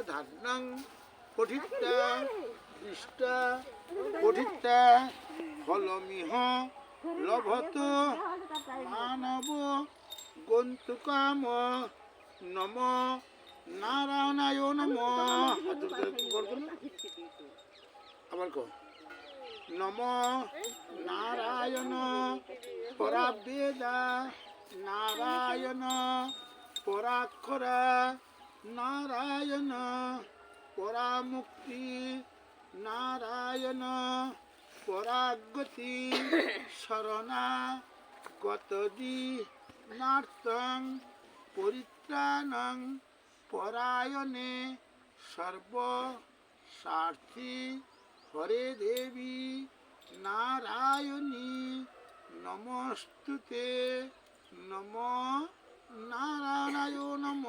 ধান্যং পঠিতা ইষ্টা পঠিতা ফলমিহ লভত মানব গন্তুকাম নম নারায়ণায় নম। আবার কো নম নারায়ণ পরাবেদা নারায়ণ পরাক্ষরা নারায়ণ পরামুক্তি নারায়ণ পরাগতি শরণা গতদি নার্তং পরিত্রাণং পরায়ণে সর্ব স্বার্থী হরে দেবী নারায়ণী নমস্তুতে নম নারায়ণায় নম।